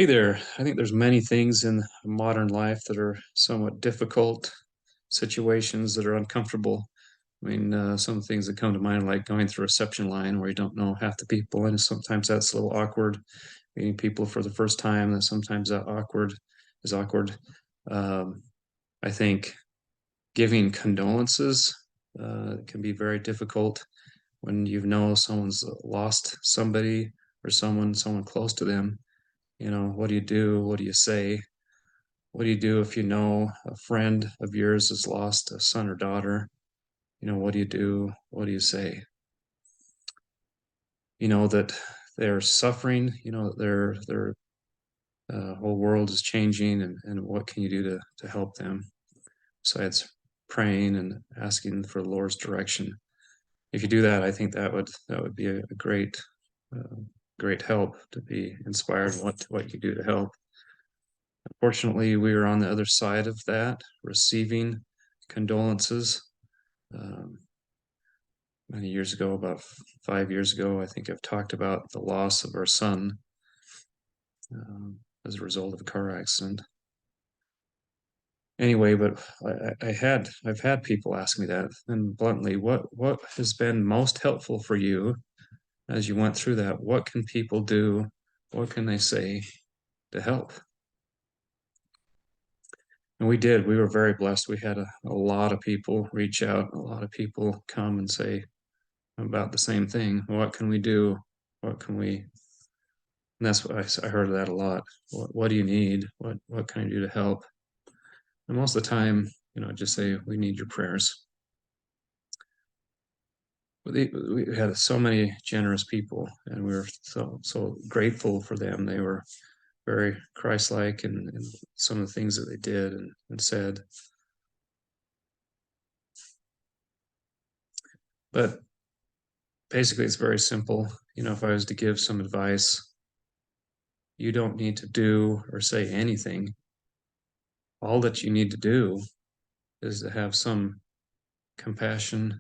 Hey there. I think there's many things in modern life that are somewhat difficult, situations that are uncomfortable. Some things that come to mind, like going through a reception line where you don't know half the people, and sometimes that's a little awkward. Meeting people for the first time, that sometimes that awkward is awkward. Um, I think giving condolences can be very difficult when you know someone's lost somebody or someone close to them. What do you do? What do you say? What do you do if you know a friend of yours has lost a son or daughter? What do you do? What do you say? You know that they're suffering, their whole world is changing, and what can you do to help them besides praying and asking for the Lord's direction? If you do that, I think that would be a uh, great help to be inspired in what you do to help. Fortunately, we were on the other side of that, receiving condolences. Um, Many years ago, about 5 years ago, I think I've talked about the loss of our son as a result of a car accident. Anyway, but I've had people ask me that, and bluntly, what has been most helpful for you as you went through that? What can people do? What can they say to help? And we did. We were very blessed. We had a lot of people reach out, a lot of people come and say about the same thing. What can we do? What can we And that's what I heard that a lot. What do you need? What can I do to help? And most of the time, just say we need your prayers. We had so many generous people, and we were so grateful for them. They were very Christ-like in some of the things that they did and said. But basically, it's very simple. If I was to give some advice, you don't need to do or say anything. All that you need to do is to have some compassion,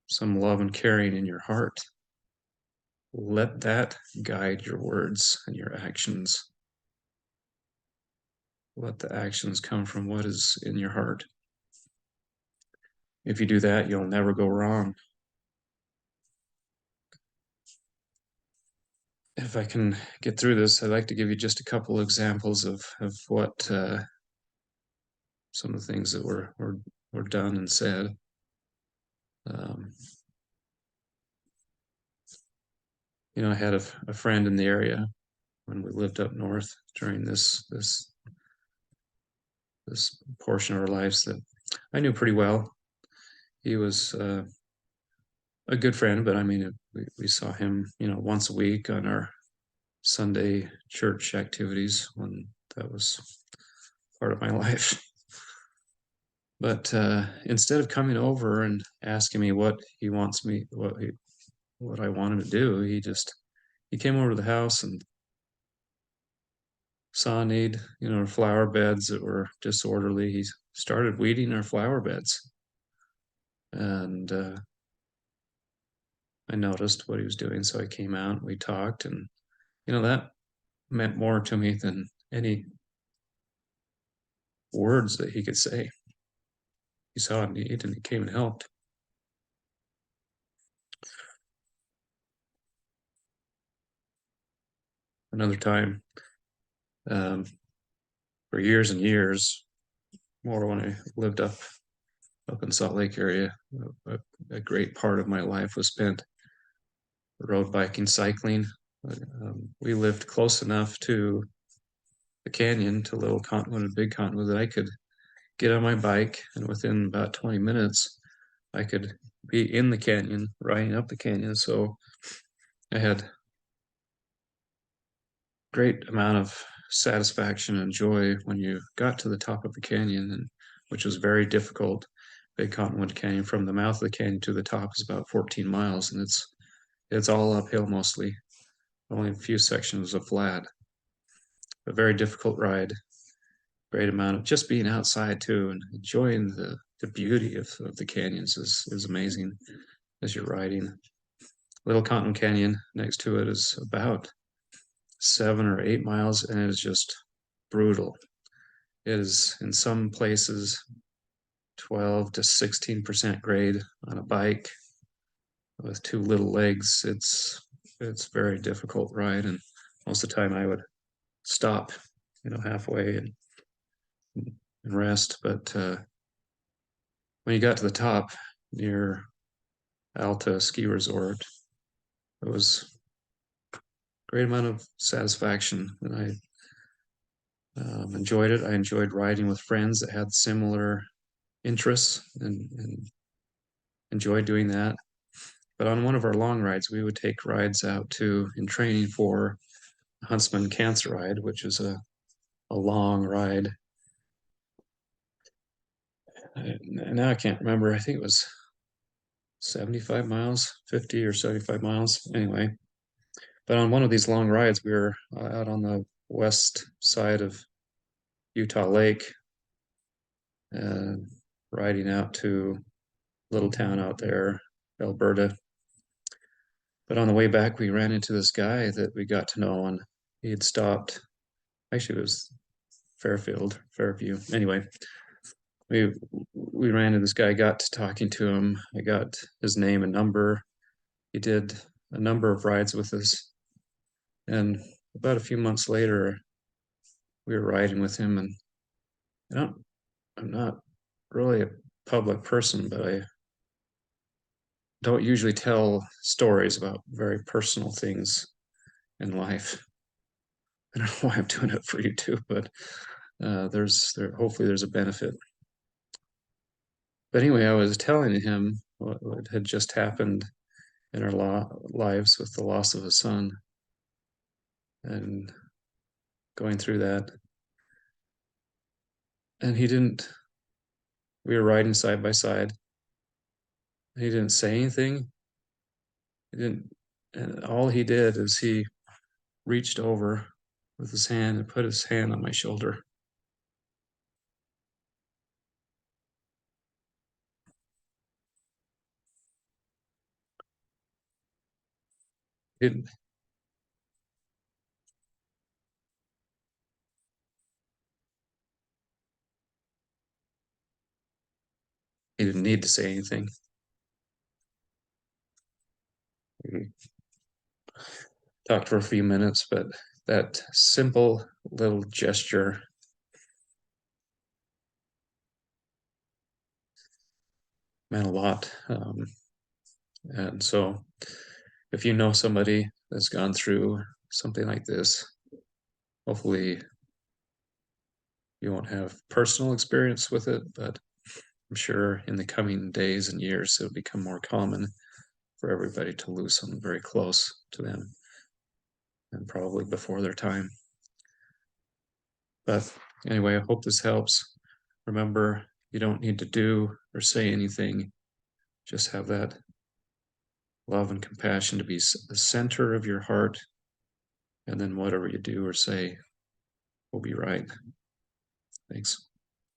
some love and caring in your heart. Let that guide your words and your actions. Let the actions come from what is in your heart. If you do that, you'll never go wrong. If I can get through this, I'd like to give you just a couple examples of what some of the things that were done and said. Um, I had a friend in the area when we lived up north during this portion of our lives that I knew pretty well. He was a good friend, but we saw him, once a week on our Sunday church activities when that was part of my life. But instead of coming over and asking me what he wants me, what I want him to do, he came over to the house and saw a need, flower beds that were disorderly. He started weeding our flower beds, and I noticed what he was doing, so I came out and we talked, and that meant more to me than any words that he could say. He saw a need and he came and helped. Another time, um, for years and years, more when I lived up in Salt Lake area, a great part of my life was spent road biking, cycling. We lived close enough to the canyon, to Little Cottonwood and Big Cottonwood, that I could get on my bike, and within about 20 minutes, I could be in the canyon, riding up the canyon. So I had great amount of satisfaction and joy when you got to the top of the canyon, and which was very difficult. Big Cottonwood Canyon, from the mouth of the canyon to the top, is about 14 miles, and it's all uphill mostly. Only a few sections of flat. A very difficult ride. Great amount of just being outside too and enjoying the beauty of the canyons is amazing as you're riding. Little Cotton Canyon next to it is about 7 or 8 miles, and it is just brutal. It is in some places 12 to 16% grade on a bike with two little legs. It's very difficult ride, and most of the time I would stop, halfway and rest. But when you got to the top near Alta Ski Resort, it was a great amount of satisfaction, and I enjoyed it. I enjoyed riding with friends that had similar interests and enjoyed doing that. But on one of our long rides, we would take rides out to in training for Huntsman Cancer Ride, which is a long ride. Now I can't remember. I think it was 75 miles, 50 or 75 miles. Anyway, but on one of these long rides, we were out on the west side of Utah Lake, riding out to a little town out there, Alberta. But on the way back, we ran into this guy that we got to know, and he had stopped. Actually, it was Fairview. Anyway, we ran into this guy, got to talking to him. I got his name and number. He did a number of rides with us, and about a few months later, we were riding with him. And I'm not really a public person, but I don't usually tell stories about very personal things in life. I don't know why I'm doing it for you too, but hopefully there's a benefit. But anyway, I was telling him what had just happened in our lives with the loss of a son and going through that. And we were riding side by side. He didn't say anything. And all he did is he reached over with his hand and put his hand on my shoulder. He didn't, he didn't need to say anything. We talked for a few minutes, but that simple little gesture meant a lot. And so if you know somebody that's gone through something like this, hopefully you won't have personal experience with it, but I'm sure in the coming days and years, it'll become more common for everybody to lose someone very close to them, and probably before their time. But anyway, I hope this helps. Remember, you don't need to do or say anything. Just have that love and compassion to be the center of your heart. And then whatever you do or say will be right. Thanks.